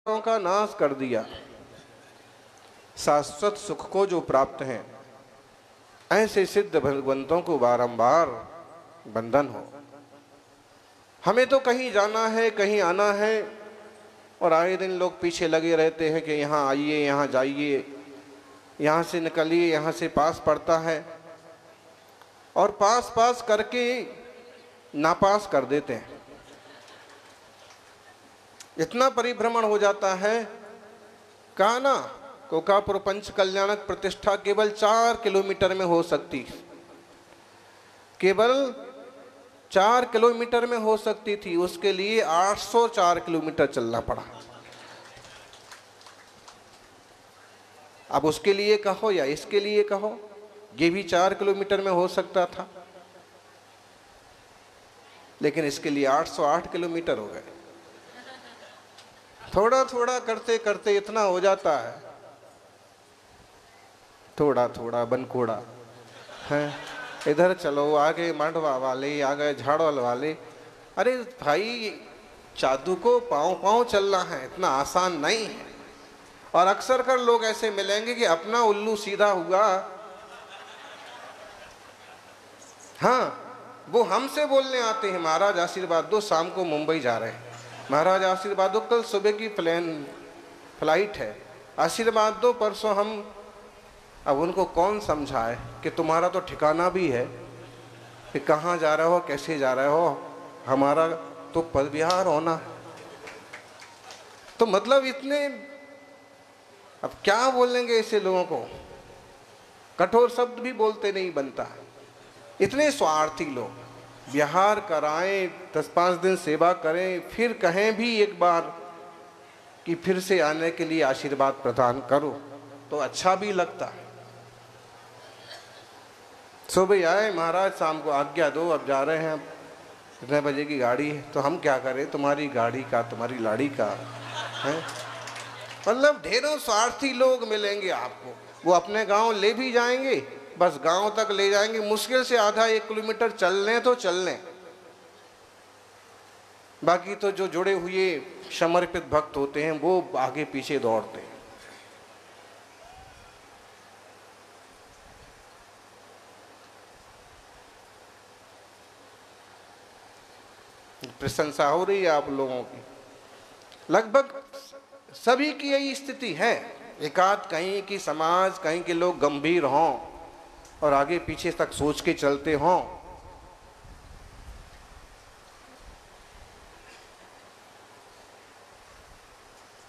का नाश कर दिया, शाश्वत सुख को जो प्राप्त हैं, ऐसे सिद्ध भगवंतों को बारंबार वंदन हो। हमें तो कहीं जाना है, कहीं आना है, और आए दिन लोग पीछे लगे रहते हैं कि यहाँ आइए, यहाँ जाइए, यहाँ से निकलिए, यहाँ से पास पड़ता है, और पास पास करके नापास कर देते हैं। इतना परिभ्रमण हो जाता है। कहा ना, कोकापुर पंच कल्याणक प्रतिष्ठा केवल 4 किलोमीटर में हो सकती, केवल 4 किलोमीटर में हो सकती थी, उसके लिए 804 किलोमीटर चलना पड़ा। अब उसके लिए कहो या इसके लिए कहो, ये भी 4 किलोमीटर में हो सकता था, लेकिन इसके लिए 808 किलोमीटर हो गए। थोड़ा थोड़ा करते करते इतना हो जाता है, थोड़ा थोड़ा बनकोड़ा है। इधर चलो, आगे मांडवा वाले, आगे झाड़ोल वाले। अरे भाई, जादू को पाँव पाँव चलना है, इतना आसान नहीं है। और अक्सर कर लोग ऐसे मिलेंगे कि अपना उल्लू सीधा हुआ, हाँ, वो हमसे बोलने आते हैं, महाराज आशीर्वाद दो, शाम को मुंबई जा रहे हैं, महाराज आशीर्वाद दो, कल सुबह की फ्लाइट है, आशीर्वाद दो, परसों हम। अब उनको कौन समझाए कि तुम्हारा तो ठिकाना भी है कि कहाँ जा रहे हो, कैसे जा रहे हो, हमारा तो पद विहार होना। तो मतलब इतने, अब क्या बोलेंगे ऐसे लोगों को, कठोर शब्द भी बोलते नहीं बनता। इतने स्वार्थी लोग, विहार कराएं, 10-5 दिन सेवा करें, फिर कहें भी एक बार कि फिर से आने के लिए आशीर्वाद प्रदान करो, तो अच्छा भी लगता है। सुबह आए, महाराज शाम को आज्ञा दो, अब जा रहे हैं, कितने बजे की गाड़ी है, तो हम क्या करें, तुम्हारी गाड़ी का, तुम्हारी लाड़ी का है। मतलब ढेरों स्वार्थी लोग मिलेंगे आपको। वो अपने गांव ले भी जाएंगे, बस गांव तक ले जाएंगे, मुश्किल से आधा 1 किलोमीटर चल लें तो चल लें, बाकी तो जो जुड़े हुए समर्पित भक्त होते हैं वो आगे पीछे दौड़ते हैं। प्रशंसा हो रही है आप लोगों की। लगभग सभी की यही स्थिति है। एकाध कहीं की समाज, कहीं के लोग गंभीर हों और आगे पीछे तक सोच के चलते हों।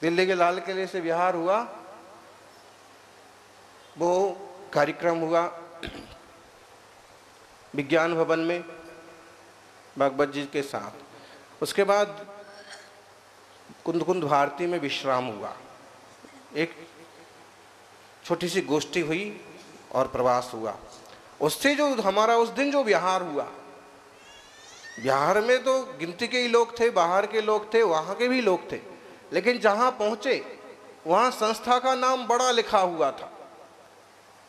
दिल्ली के लाल किले से बिहार हुआ, वो कार्यक्रम हुआ विज्ञान भवन में भागवत जी के साथ। उसके बाद कुंद कुंद भारती में विश्राम हुआ, एक छोटी सी गोष्ठी हुई और प्रवास हुआ। उससे जो हमारा उस दिन जो विहार हुआ, बिहार में तो गिनती के ही लोग थे, बाहर के लोग थे, वहाँ के भी लोग थे, लेकिन जहाँ पहुँचे वहाँ संस्था का नाम बड़ा लिखा हुआ था,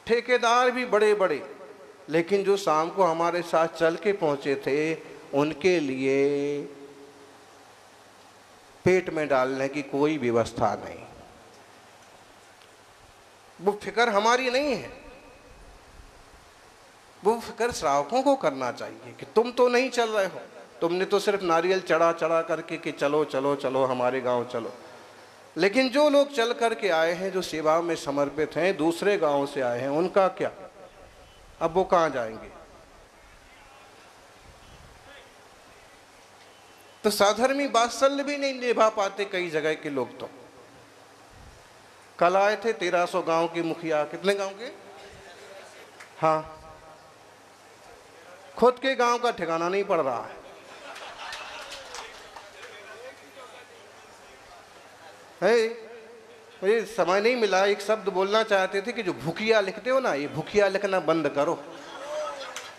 ठेकेदार भी बड़े बड़े, लेकिन जो शाम को हमारे साथ चल के पहुँचे थे उनके लिए पेट में डालने की कोई व्यवस्था नहीं। वो फिक्र हमारी नहीं है, वो फिक्र श्रावकों को करना चाहिए कि तुम तो नहीं चल रहे हो, तुमने तो सिर्फ नारियल चढ़ा चढ़ा करके कि चलो चलो चलो हमारे गांव चलो। लेकिन जो लोग चल करके आए हैं, जो सेवा में समर्पित हैं, दूसरे गांव से आए हैं, उनका क्या? अब वो कहाँ जाएंगे? तो साधर्मी वात्सल्य भी नहीं निभा पाते कई जगह के लोग। तो कल आए थे 1300 गांव के मुखिया। कितने गांव के? हाँ, खुद के गांव का ठिकाना नहीं पड़ रहा है। मुझे समय नहीं मिला, एक शब्द बोलना चाहते थे कि जो भूखिया लिखते हो ना, ये भूखिया लिखना बंद करो,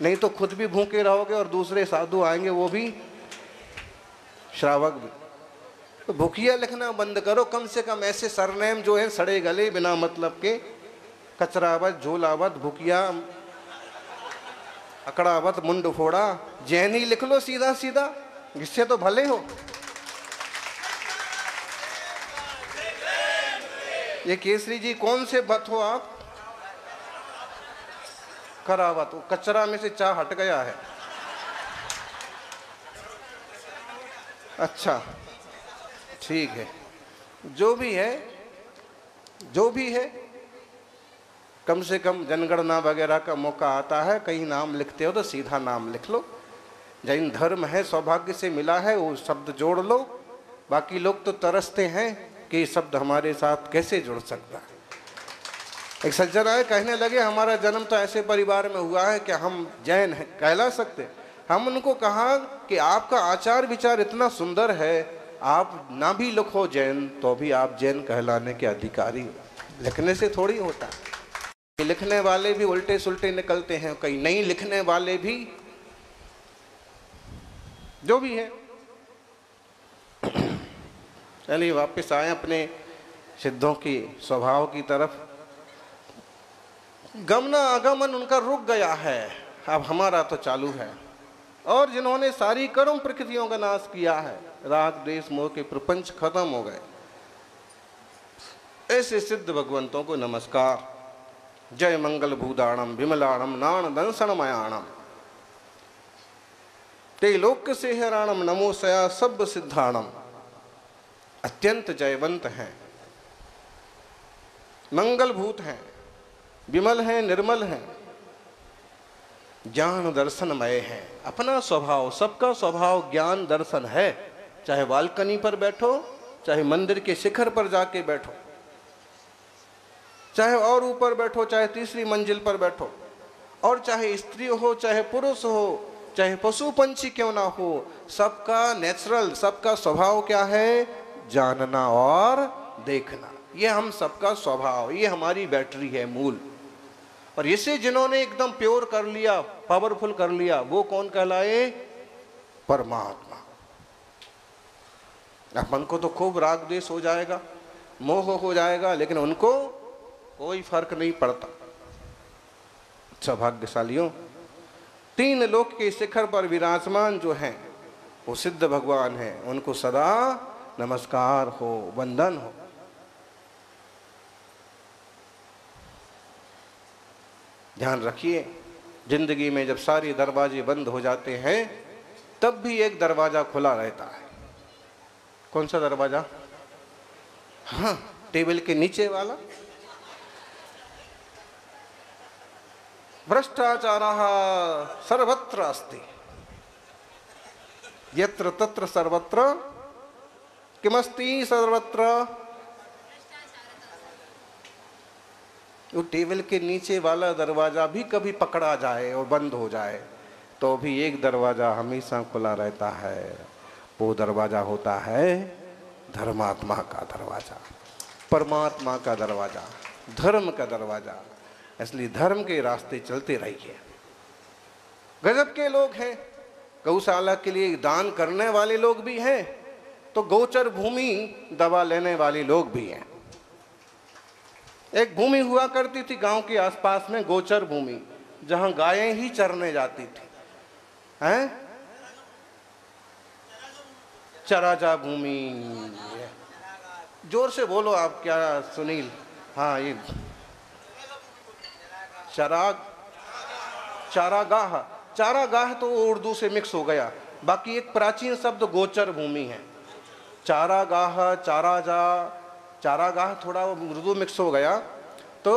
नहीं तो खुद भी भूखे रहोगे और दूसरे साधु आएंगे वो भी श्रावक भी। तो भूखिया लिखना बंद करो, कम से कम ऐसे सरनेम जो है सड़े गले बिना मतलब के, कचरावत, झोलावत, भूखिया, अकड़ावत, मुंड फोड़ा, जैनी लिख लो सीधा सीधा, इससे तो भले हो। ये केसरी जी कौन से भत हो आप? करावत, वो कचरा में से चा हट गया है। अच्छा ठीक है, जो भी है जो भी है, कम से कम जनगणना वगैरह का मौका आता है, कहीं नाम लिखते हो तो सीधा नाम लिख लो। जैन धर्म है, सौभाग्य से मिला है, वो शब्द जोड़ लो। बाकी लोग तो तरसते हैं कि ये शब्द हमारे साथ कैसे जुड़ सकता है। एक सज्जन आए, कहने लगे हमारा जन्म तो ऐसे परिवार में हुआ है कि हम जैन हैं, कहला सकते। हम उनको कहा कि आपका आचार विचार इतना सुंदर है, आप ना भी लिखो जैन तो भी आप जैन कहलाने के अधिकारी हो। लिखने से थोड़ी होता है। लिखने वाले भी उल्टे सुल्टे निकलते हैं, कई नहीं लिखने वाले भी, जो भी है। चलिए वापस आए अपने सिद्धों की स्वभाव की तरफ। गमना आगमन उनका रुक गया है, अब हमारा तो चालू है। और जिन्होंने सारी कर्म प्रकृतियों का नाश किया है, राग द्वेष मोह के प्रपंच खत्म हो गए, ऐसे सिद्ध भगवंतों को नमस्कार। जय मंगल भूदाणम विमलाणम नाण दंसनमयाणम ते लोक से हराणम नमो सया सब सिद्धाणम। अत्यंत जयवंत हैं, मंगल भूत हैं, विमल हैं, निर्मल हैं, ज्ञान दर्शनमय है। अपना स्वभाव, सबका स्वभाव ज्ञान दर्शन है। चाहे बालकनी पर बैठो, चाहे मंदिर के शिखर पर जाके बैठो, चाहे और ऊपर बैठो, चाहे तीसरी मंजिल पर बैठो, और चाहे स्त्री हो चाहे पुरुष हो, चाहे पशु पंछी क्यों ना हो, सबका नेचुरल, सबका स्वभाव क्या है? जानना और देखना। ये हम सबका स्वभाव, ये हमारी बैटरी है मूल। और इसे जिन्होंने एकदम प्योर कर लिया, पावरफुल कर लिया, वो कौन कहलाए? परमात्मा। अपन को तो खूब राग द्वेष हो जाएगा, मोह हो जाएगा, लेकिन उनको कोई फर्क नहीं पड़ता। सौभाग्यशालियों, तीन लोक के शिखर पर विराजमान जो हैं वो सिद्ध भगवान हैं, उनको सदा नमस्कार हो, वंदन हो। ध्यान रखिए, जिंदगी में जब सारे दरवाजे बंद हो जाते हैं तब भी एक दरवाजा खुला रहता है। कौन सा दरवाजा? हाँ, टेबल के नीचे वाला। भ्रष्टाचारः सर्वत्र अस्ति, यत्र तत्र सर्वत्र किमस्ति सर्वत्र। वो टेबल के नीचे वाला दरवाजा भी कभी पकड़ा जाए और बंद हो जाए तो भी एक दरवाजा हमेशा खुला रहता है। वो दरवाजा होता है धर्मात्मा का दरवाजा, परमात्मा का दरवाजा, धर्म का दरवाजा। इसलिए धर्म के रास्ते चलते रहिए। गजब के लोग हैं, गौशाला के लिए दान करने वाले लोग भी हैं, तो गोचर भूमि दबा लेने वाले लोग भी हैं। एक भूमि हुआ करती थी गांव के आसपास में, गोचर भूमि, जहां गायें ही चरने जाती थी। हैं? चराजा भूमि। जोर से बोलो आप, क्या सुनील? हाँ, ये चारागाह। चारागाह तो उर्दू से मिक्स हो गया, बाकी एक प्राचीन शब्द गोचर भूमि है। चारागाह, चाराजा, चारागाह थोड़ा उर्दू मिक्स हो गया। तो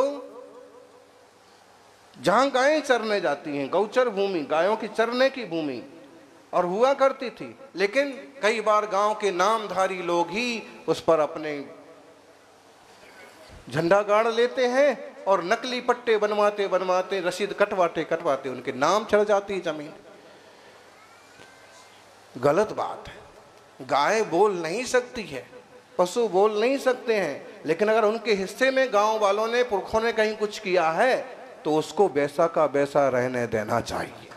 जहां गायें चरने जाती हैं, गौचर भूमि, गायों की चरने की भूमि और हुआ करती थी। लेकिन कई बार गांव के नामधारी लोग ही उस पर अपने झंडा गाड़ लेते हैं और नकली पट्टे बनवाते बनवाते, रसीद कटवाते कटवाते उनके नाम चढ़ जाती है जमीन। गलत बात है। गाय बोल नहीं सकती है, पशु बोल नहीं सकते हैं, लेकिन अगर उनके हिस्से में गांव वालों ने, पुरखों ने कहीं कुछ किया है तो उसको वैसा का वैसा रहने देना चाहिए।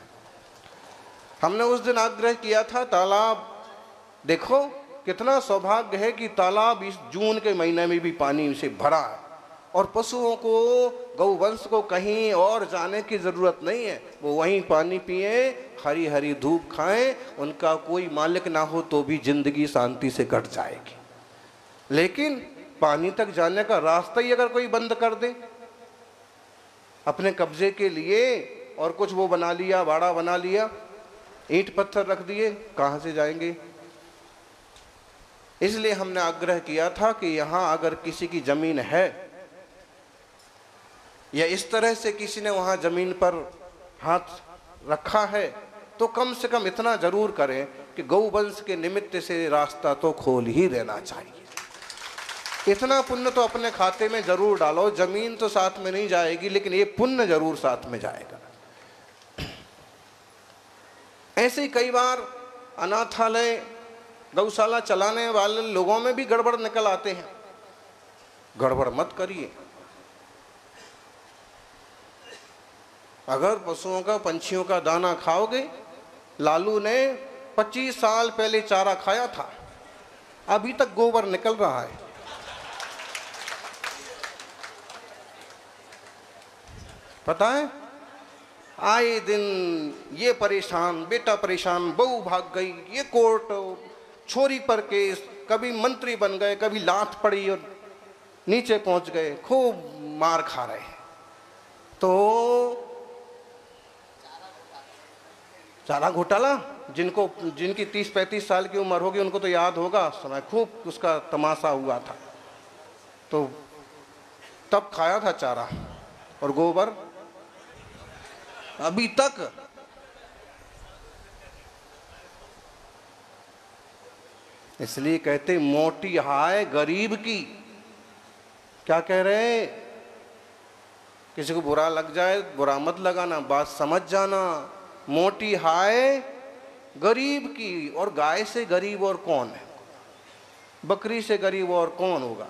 हमने उस दिन आग्रह किया था, तालाब देखो कितना सौभाग्य है कि तालाब इस जून के महीने में भी पानी से भरा है और पशुओं को, गौवंश को कहीं और जाने की ज़रूरत नहीं है। वो वहीं पानी पिए, हरी हरी धूप खाएं, उनका कोई मालिक ना हो तो भी जिंदगी शांति से कट जाएगी। लेकिन पानी तक जाने का रास्ता ही अगर कोई बंद कर दे अपने कब्जे के लिए, और कुछ वो बना लिया, बाड़ा बना लिया, ईंट पत्थर रख दिए, कहाँ से जाएंगे? इसलिए हमने आग्रह किया था कि यहाँ अगर किसी की जमीन है या इस तरह से किसी ने वहाँ जमीन पर हाथ रखा है, तो कम से कम इतना जरूर करें कि गौवंश के निमित्त से रास्ता तो खोल ही देना चाहिए। इतना पुण्य तो अपने खाते में जरूर डालो। जमीन तो साथ में नहीं जाएगी, लेकिन ये पुण्य जरूर साथ में जाएगा। ऐसे ही कई बार अनाथालय, गौशाला चलाने वाले लोगों में भी गड़बड़ निकल आते हैं। गड़बड़ मत करिए। अगर पशुओं का, पंछियों का दाना खाओगे, लालू ने 25 साल पहले चारा खाया था, अभी तक गोबर निकल रहा है। पता है, आए दिन ये परेशान, बेटा परेशान, बहू भाग गई, ये कोर्ट, छोरी पर केस, कभी मंत्री बन गए, कभी लात पड़ी और नीचे पहुंच गए, खूब मार खा रहे हैं। तो चारा घोटाला, जिनकी 30-35 साल की उम्र होगी उनको तो याद होगा, समय खूब उसका तमाशा हुआ था। तो तब खाया था चारा और गोबर अभी तक। इसलिए कहते मोटी हाय गरीब की। क्या कह रहे हैं? किसी को बुरा लग जाए, बुरा मत लगाना, बात समझ जाना। मोटी हाय गरीब की। और गाय से गरीब और कौन है? बकरी से गरीब और कौन होगा?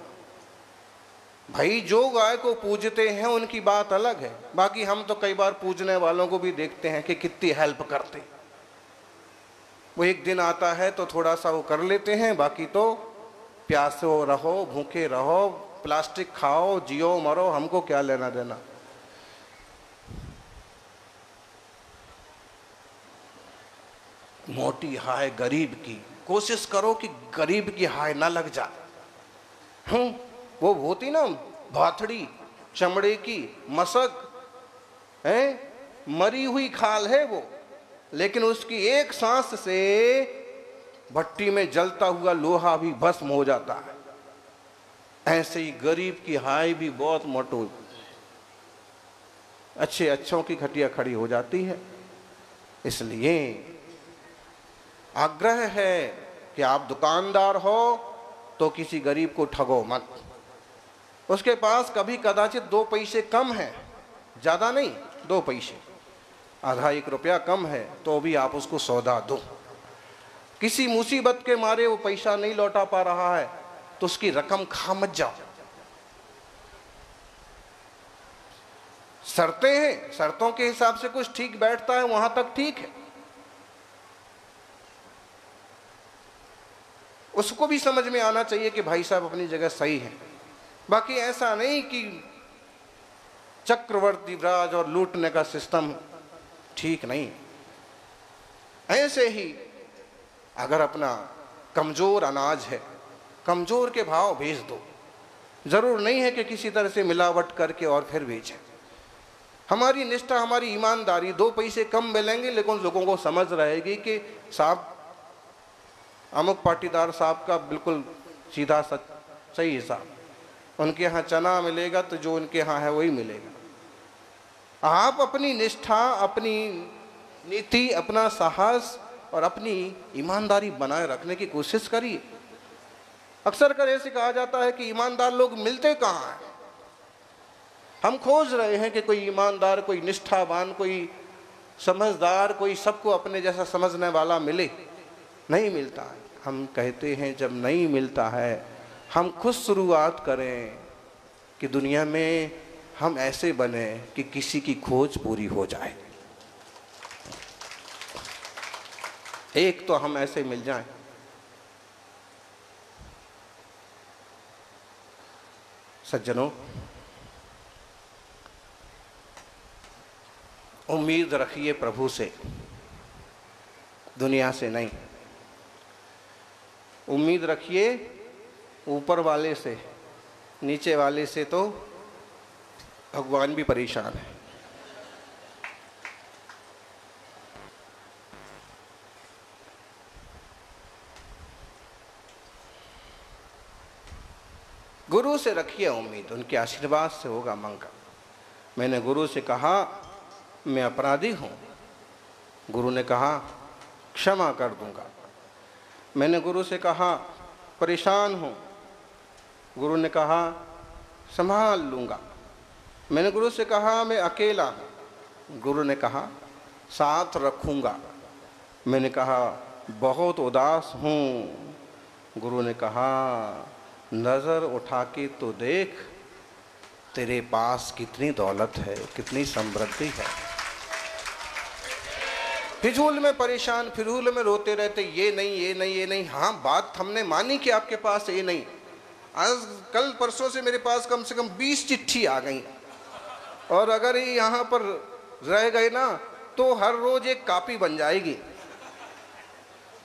भाई जो गाय को पूजते हैं उनकी बात अलग है, बाकी हम तो कई बार पूजने वालों को भी देखते हैं कि कितनी हेल्प करते। वो एक दिन आता है तो थोड़ा सा वो कर लेते हैं, बाकी तो प्यासे रहो, भूखे रहो, प्लास्टिक खाओ, जियो मरो, हमको क्या लेना देना। मोटी हाय गरीब की। कोशिश करो कि गरीब की हाय ना लग जा। वो होती ना भाथड़ी, चमड़े की मसक है, मरी हुई खाल है वो, लेकिन उसकी एक सांस से भट्टी में जलता हुआ लोहा भी भस्म हो जाता है। ऐसे ही गरीब की हाय भी बहुत मोटो, अच्छे अच्छों की खटिया खड़ी हो जाती है। इसलिए आग्रह है कि आप दुकानदार हो तो किसी गरीब को ठगो मत। उसके पास कभी कदाचित 2 पैसे कम है, ज़्यादा नहीं, 2 पैसे, आधा 1 रुपया कम है, तो भी आप उसको सौदा दो। किसी मुसीबत के मारे वो पैसा नहीं लौटा पा रहा है तो उसकी रकम खा मत जाओ। शर्तें हैं, शर्तों के हिसाब से कुछ ठीक बैठता है, वहां तक ठीक है। उसको भी समझ में आना चाहिए कि भाई साहब अपनी जगह सही है। बाकी ऐसा नहीं कि चक्रवर्ती राज और लूटने का सिस्टम ठीक नहीं। ऐसे ही अगर अपना कमजोर अनाज है, कमजोर के भाव भेज दो। जरूर नहीं है कि किसी तरह से मिलावट करके और फिर बेचें। हमारी निष्ठा, हमारी ईमानदारी, 2 पैसे कम मिलेंगे लेकिन लोगों को समझ रहेगी कि साहब अमुक पाटीदार साहब का बिल्कुल सीधा सही हिसाब। उनके यहाँ चना मिलेगा तो जो उनके यहाँ है वही मिलेगा। आप अपनी निष्ठा, अपनी नीति, अपना साहस और अपनी ईमानदारी बनाए रखने की कोशिश करिए। अक्सर कर ऐसे कहा जाता है कि ईमानदार लोग मिलते कहाँ हैं। हम खोज रहे हैं कि कोई ईमानदार, कोई निष्ठावान, कोई समझदार, कोई सबको अपने जैसा समझने वाला मिले। नहीं मिलता है। हम कहते हैं जब नहीं मिलता है हम खुद शुरुआत करें कि दुनिया में हम ऐसे बने कि किसी की खोज पूरी हो जाए। एक तो हम ऐसे मिल जाएं। सज्जनों, उम्मीद रखिए प्रभु से, दुनिया से नहीं। उम्मीद रखिए ऊपर वाले से, नीचे वाले से तो भगवान भी परेशान है। गुरु से रखिए उम्मीद, उनके आशीर्वाद से होगा मंगल। मैंने गुरु से कहा मैं अपराधी हूँ, गुरु ने कहा क्षमा कर दूंगा। मैंने गुरु से कहा परेशान हूँ, गुरु ने कहा संभाल लूँगा। मैंने गुरु से कहा मैं अकेला हूँ, गुरु ने कहा साथ रखूँगा। मैंने कहा बहुत उदास हूँ, गुरु ने कहा नज़र उठा के तो देख तेरे पास कितनी दौलत है, कितनी समृद्धि है। फिजूल में परेशान, फिजूल में रोते रहते, ये नहीं ये नहीं ये नहीं। हाँ, बात हमने मानी कि आपके पास ये नहीं। आज कल परसों से मेरे पास कम से कम 20 चिट्ठी आ गई, और अगर ये यहाँ पर रह गए ना तो हर रोज एक कॉपी बन जाएगी,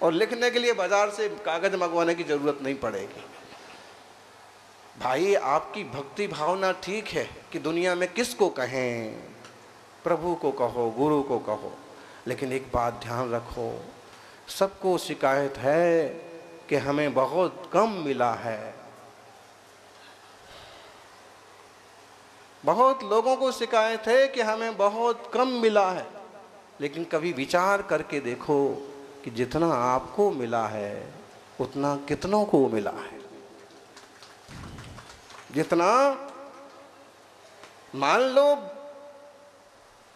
और लिखने के लिए बाजार से कागज मंगवाने की जरूरत नहीं पड़ेगी। भाई, आपकी भक्ति भावना ठीक है कि दुनिया में किसको कहें, प्रभु को कहो, गुरु को कहो, लेकिन एक बात ध्यान रखो, सबको शिकायत है कि हमें बहुत कम मिला है। बहुत लोगों को शिकायत है कि हमें बहुत कम मिला है, लेकिन कभी विचार करके देखो कि जितना आपको मिला है उतना कितनों को मिला है। जितना, मान लो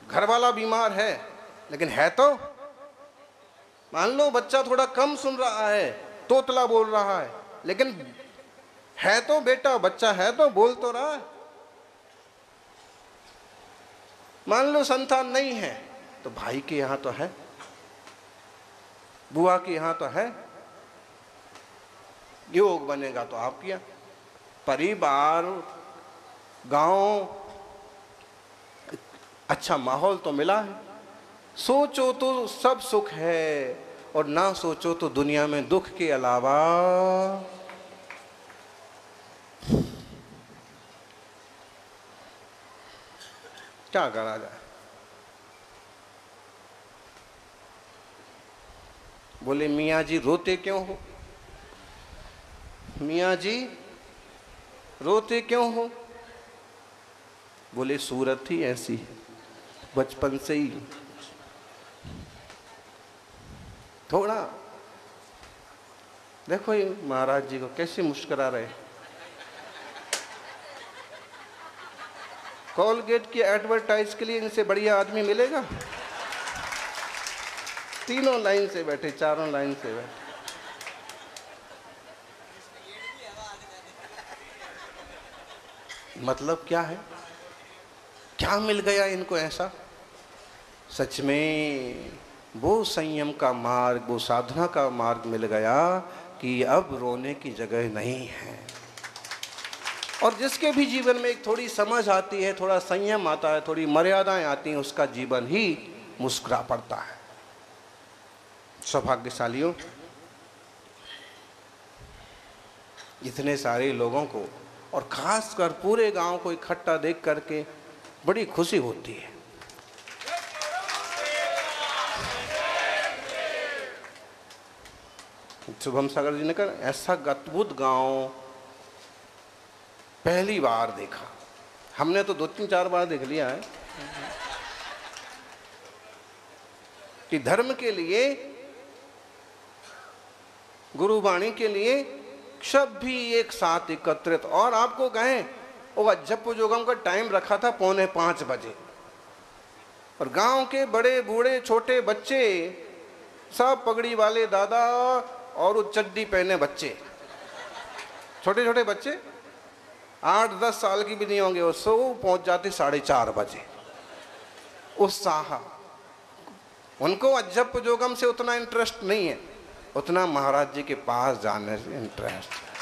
घर वाला बीमार है लेकिन है तो, मान लो बच्चा थोड़ा कम सुन रहा है, तोतला बोल रहा है, लेकिन है तो बेटा, बच्चा है तो, बोल तो रहा है। मान लो संतान नहीं है तो भाई के यहाँ तो है, बुआ के यहाँ तो है, योग बनेगा तो आपके यहाँ। परिवार, गांव, अच्छा माहौल तो मिला है। सोचो तो सब सुख है, और ना सोचो तो दुनिया में दुख के अलावा क्या करा जाए। बोले मियाँ जी रोते क्यों हो, मियाँ जी रोते क्यों हो? बोले सूरत ही ऐसी है, बचपन से ही थोड़ा देखो ये महाराज जी को कैसे मुस्कुरा रहे। कोलगेट की एडवर्टाइज के लिए इनसे बढ़िया आदमी मिलेगा? तीनों लाइन से बैठे, चारों लाइन से बैठे। मतलब क्या है, क्या मिल गया इनको ऐसा? सच में वो संयम का मार्ग, वो साधना का मार्ग मिल गया कि अब रोने की जगह नहीं है। और जिसके भी जीवन में एक थोड़ी समझ आती है, थोड़ा संयम आता है, थोड़ी मर्यादाएं आती हैं, उसका जीवन ही मुस्कुरा पड़ता है। सौभाग्यशालियों, इतने सारे लोगों को और खासकर पूरे गांव को इकट्ठा देख करके बड़ी खुशी होती है। शुभम सागर जी ने कहा ऐसा अद्भुत गांव पहली बार देखा। हमने तो 2-3-4 बार देख लिया है कि धर्म के लिए, गुरुवाणी के लिए सब भी एक साथ एकत्रित। और आपको कहें वो अज्जप जोगम का टाइम रखा था 4:45 बजे, और गांव के बड़े बूढ़े छोटे बच्चे सब, पगड़ी वाले दादा और वो चड्डी पहने बच्चे, छोटे छोटे बच्चे 8-10 साल की भी नहीं होंगे, वो सो पहुंच जाते 4:30 बजे। उत्साह, उनको अज्जप जोगम से उतना इंटरेस्ट नहीं है, उतना महाराज जी के पास जाने से इंटरेस्ट है।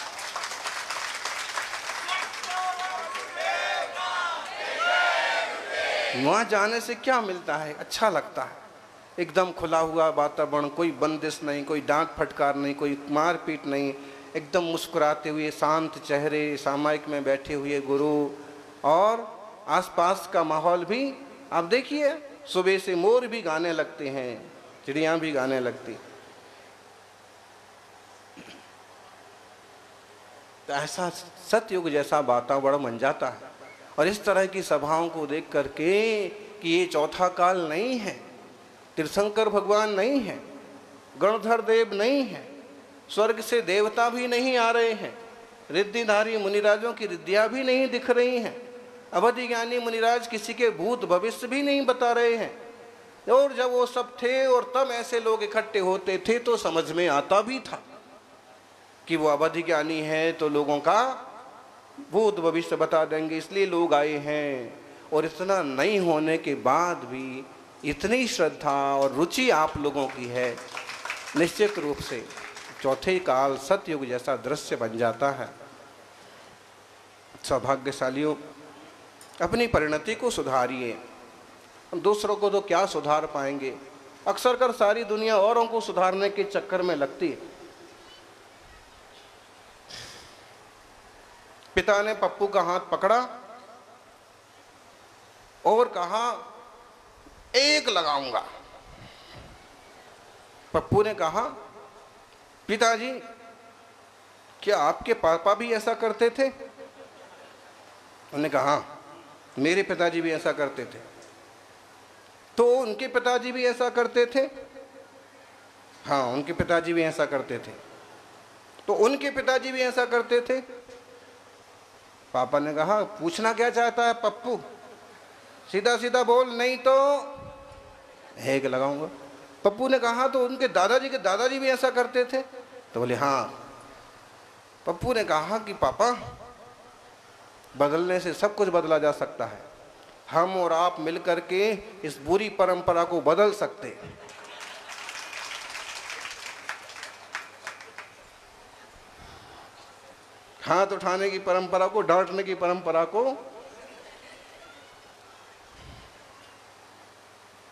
वहाँ जाने से क्या मिलता है? अच्छा लगता है, एकदम खुला हुआ वातावरण, कोई बंदिश नहीं, कोई डांट फटकार नहीं, कोई मारपीट नहीं, एकदम मुस्कुराते हुए शांत चेहरे, सामायिक में बैठे हुए गुरु, और आसपास का माहौल भी आप देखिए, सुबह से मोर भी गाने लगते हैं, चिड़िया भी गाने लगती। तो ऐसा सतयुग जैसा वातावरण बन जाता है। और इस तरह की सभाओं को देख करके कि ये चौथा काल नहीं है, तीर्थंकर भगवान नहीं है, गणधर देव नहीं है, स्वर्ग से देवता भी नहीं आ रहे हैं, रिद्धिधारी मुनिराजों की रिद्धियाँ भी नहीं दिख रही हैं, अवधि ज्ञानी मुनिराज किसी के भूत भविष्य भी नहीं बता रहे हैं। और जब वो सब थे और तब ऐसे लोग इकट्ठे होते थे तो समझ में आता भी था कि वो अवधि ज्ञानी है तो लोगों का भूत भविष्य बता देंगे, इसलिए लोग आए हैं। और इतना नहीं होने के बाद भी इतनी श्रद्धा और रुचि आप लोगों की है, निश्चित रूप से चौथे काल सतयुग जैसा दृश्य बन जाता है। सौभाग्यशालियों, अपनी परिणति को सुधारिए, दूसरों को तो क्या सुधार पाएंगे। अक्सर कर सारी दुनिया औरों को सुधारने के चक्कर में लगती है। पिता ने पप्पू का हाथ पकड़ा और कहा, एक लगाऊंगा। पप्पू ने कहा, पिताजी क्या आपके पापा भी ऐसा करते थे? उन्होंने कहा, मेरे पिताजी भी ऐसा करते थे। तो उनके पिताजी भी ऐसा करते थे? हाँ, उनके पिताजी भी ऐसा करते थे। तो उनके पिताजी भी ऐसा करते थे? पापा ने कहा, पूछना क्या चाहता है पप्पू, सीधा सीधा बोल, नहीं तो एक लगाऊंगा। पप्पू ने कहा, तो उनके दादाजी भी ऐसा करते थे? तो बोले हाँ। पप्पू ने कहा कि पापा, बदलने से सब कुछ बदला जा सकता है, हम और आप मिलकर के इस बुरी परंपरा को बदल सकते हैं। हाथ उठाने की परंपरा को, डांटने की परंपरा को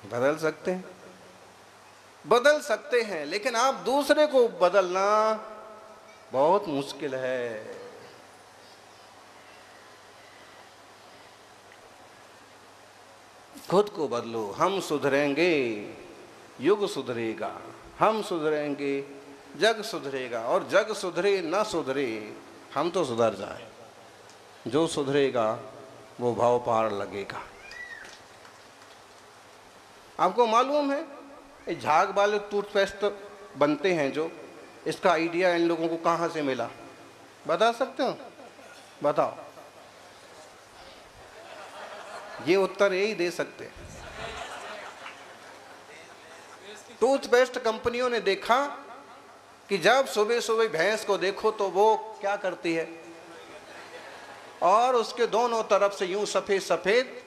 बदल सकते हैं, बदल सकते हैं। लेकिन आप दूसरे को बदलना बहुत मुश्किल है। खुद को बदलो, हम सुधरेंगे, युग सुधरेगा, हम सुधरेंगे, जग सुधरेगा। और जग सुधरे ना सुधरे, हम तो सुधर जाए। जो सुधरेगा वो भाव पार लगेगा। आपको मालूम है ये झाग वाले टूथपेस्ट बनते हैं जो, इसका आइडिया इन लोगों को कहाँ से मिला? बता सकते हो? बताओ। ये उत्तर यही दे सकते हैं। टूथपेस्ट कंपनियों ने देखा कि जब सुबह सुबह भैंस को देखो तो वो क्या करती है, और उसके दोनों तरफ से यूं सफ़ेद सफ़ेद,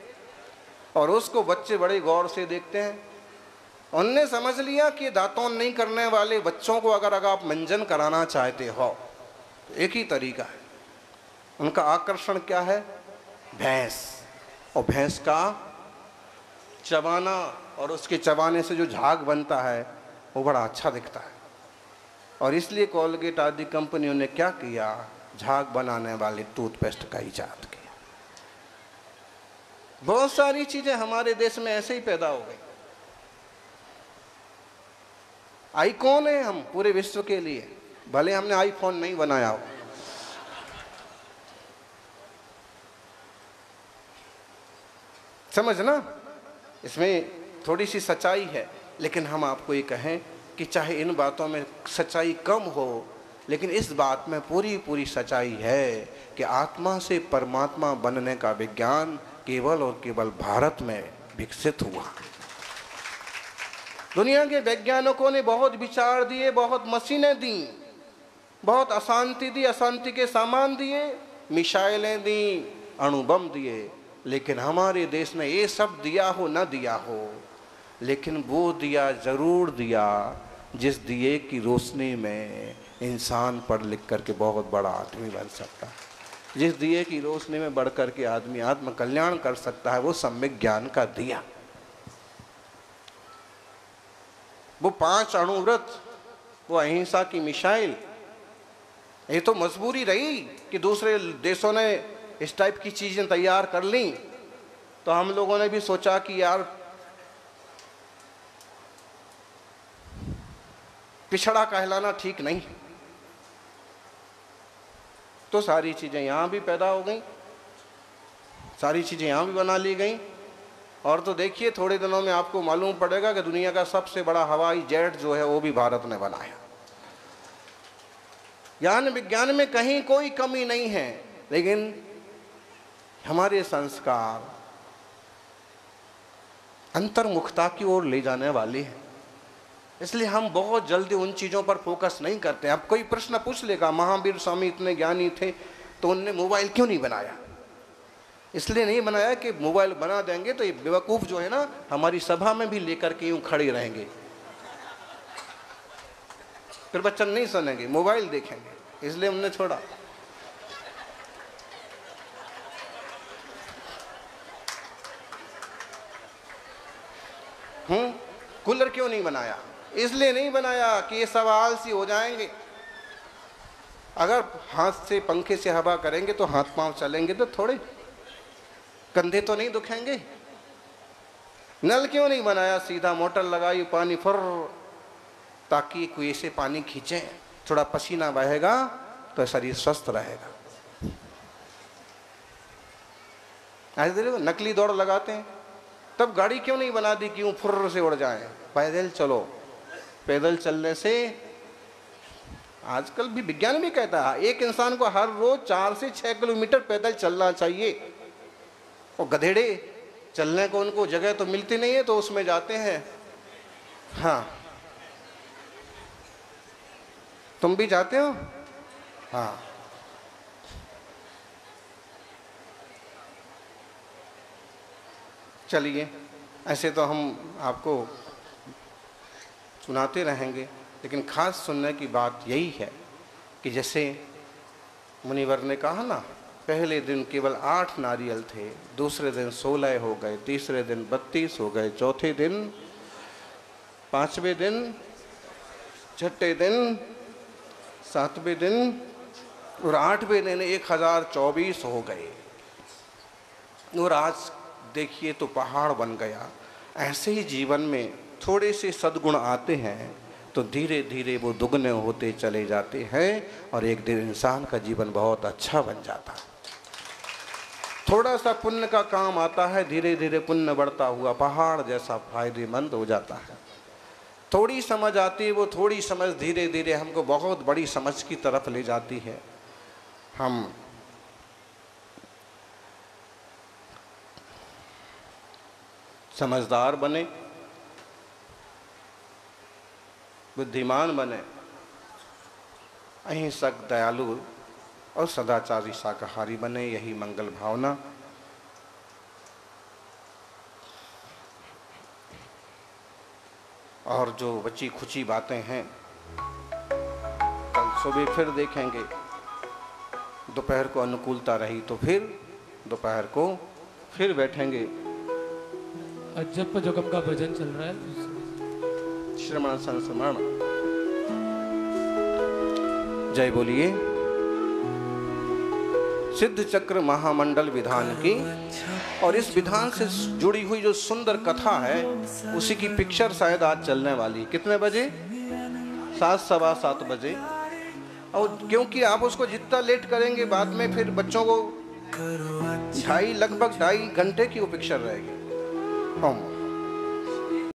और उसको बच्चे बड़े गौर से देखते हैं। उनने समझ लिया कि दांतों नहीं करने वाले बच्चों को अगर आप मंजन कराना चाहते हो तो एक ही तरीका है। उनका आकर्षण क्या है? भैंस, और भैंस का चबाना, और उसके चबाने से जो झाग बनता है वो बड़ा अच्छा दिखता है। और इसलिए कोलगेट आदि कंपनियों ने क्या किया, झाग बनाने वाले टूथपेस्ट का इजाद किया। बहुत सारी चीजें हमारे देश में ऐसे ही पैदा हो गई। आईकॉन है हम पूरे विश्व के लिए, भले हमने आईफोन नहीं बनाया हो। समझना, इसमें थोड़ी सी सच्चाई है। लेकिन हम आपको ये कहें कि चाहे इन बातों में सच्चाई कम हो, लेकिन इस बात में पूरी पूरी सच्चाई है कि आत्मा से परमात्मा बनने का विज्ञान केवल और केवल भारत में विकसित हुआ। दुनिया के वैज्ञानिकों ने बहुत विचार दिए, बहुत मशीनें दी, बहुत अशांति दी, अशांति के सामान दिए, मिसाइलें दी, अणुबम दिए। लेकिन हमारे देश ने ये सब दिया हो न दिया हो, लेकिन वो दिया जरूर दिया जिस दिए की रोशनी में इंसान पढ़ लिख करके बहुत बड़ा आदमी बन सकता है, जिस दिए की रोशनी में बढ़ कर के आदमी आत्म कल्याण कर सकता है, वो सम्यक ज्ञान का दिया। वो 5 अणुव्रत, वो अहिंसा की मिसाइल, ये तो मजबूरी रही कि दूसरे देशों ने इस टाइप की चीज़ें तैयार कर ली, तो हम लोगों ने भी सोचा कि यार पिछड़ा कहलाना ठीक नहीं, तो सारी चीज़ें यहाँ भी पैदा हो गई, सारी चीज़ें यहाँ भी बना ली गई। और तो देखिए थोड़े दिनों में आपको मालूम पड़ेगा कि दुनिया का सबसे बड़ा हवाई जेट जो है वो भी भारत ने बनाया। ज्ञान विज्ञान में कहीं कोई कमी नहीं है, लेकिन हमारे संस्कार अंतर्मुखता की ओर ले जाने वाले हैं, इसलिए हम बहुत जल्दी उन चीज़ों पर फोकस नहीं करते। अब कोई प्रश्न पूछ लेगा, महावीर स्वामी इतने ज्ञानी थे तो उनने मोबाइल क्यों नहीं बनाया? इसलिए नहीं बनाया कि मोबाइल बना देंगे तो ये बेवकूफ़ जो है ना हमारी सभा में भी लेकर के यूँ खड़े रहेंगे, फिर बच्चन नहीं सुनेंगे, मोबाइल देखेंगे, इसलिए हमने छोड़ा। कूलर क्यों नहीं बनाया? इसलिए नहीं बनाया कि ये सब आलसी हो जाएंगे। अगर हाथ से पंखे से हवा करेंगे तो हाथ पांव चलेंगे तो थोड़े, कंधे तो नहीं दुखेंगे। नल क्यों नहीं बनाया? सीधा मोटर लगाई, पानी फुर, ताकि कुएं से पानी खींचे, थोड़ा पसीना बहेगा तो शरीर स्वस्थ रहेगा। ऐसे देखो नकली दौड़ लगाते हैं। तब गाड़ी क्यों नहीं बना दी कि फुर्र से उड़ जाए? पैदल चलो, पैदल चलने से आजकल भी विज्ञान भी कहता है एक इंसान को हर रोज 4 से 6 किलोमीटर पैदल चलना चाहिए। और गधेड़े चलने को उनको जगह तो मिलती नहीं है तो उसमें जाते हैं। हाँ, तुम भी जाते हो? हाँ, चलिए, ऐसे तो हम आपको सुनाते रहेंगे, लेकिन खास सुनने की बात यही है कि जैसे मुनिवर ने कहा ना, पहले दिन केवल 8 नारियल थे, दूसरे दिन 16 हो गए, तीसरे दिन 32 हो गए, चौथे दिन, 5वें दिन, छठे दिन, 7वें दिन और 8वें दिन 1024 हो गए। और आज देखिए तो पहाड़ बन गया। ऐसे ही जीवन में थोड़े से सद्गुण आते हैं तो धीरे धीरे वो दुगने होते चले जाते हैं और एक दिन इंसान का जीवन बहुत अच्छा बन जाता है। थोड़ा सा पुण्य का काम आता है, धीरे धीरे पुण्य बढ़ता हुआ पहाड़ जैसा फायदेमंद हो जाता है। थोड़ी समझ आती है, वो थोड़ी समझ धीरे धीरे हमको बहुत बड़ी समझ की तरफ ले जाती है। हम समझदार बने, बुद्धिमान बने, अहिंसक, दयालु और सदाचारी शाकाहारी बने, यही मंगल भावना। और जो बची खुची बातें हैं कल सुबह फिर देखेंगे। दोपहर को अनुकूलता रही तो फिर दोपहर को फिर बैठेंगे। अजब जोगम का भजन चल रहा है, श्रवण संस्मरण। जय बोलिए सिद्ध चक्र महामंडल विधान की। और इस विधान से जुड़ी हुई जो सुंदर कथा है उसी की पिक्चर शायद आज चलने वाली। कितने बजे? 7, सवा 7 बजे। और क्योंकि आप उसको जितना लेट करेंगे बाद में फिर बच्चों को लगभग 2.5 घंटे की वो पिक्चर रहेगी।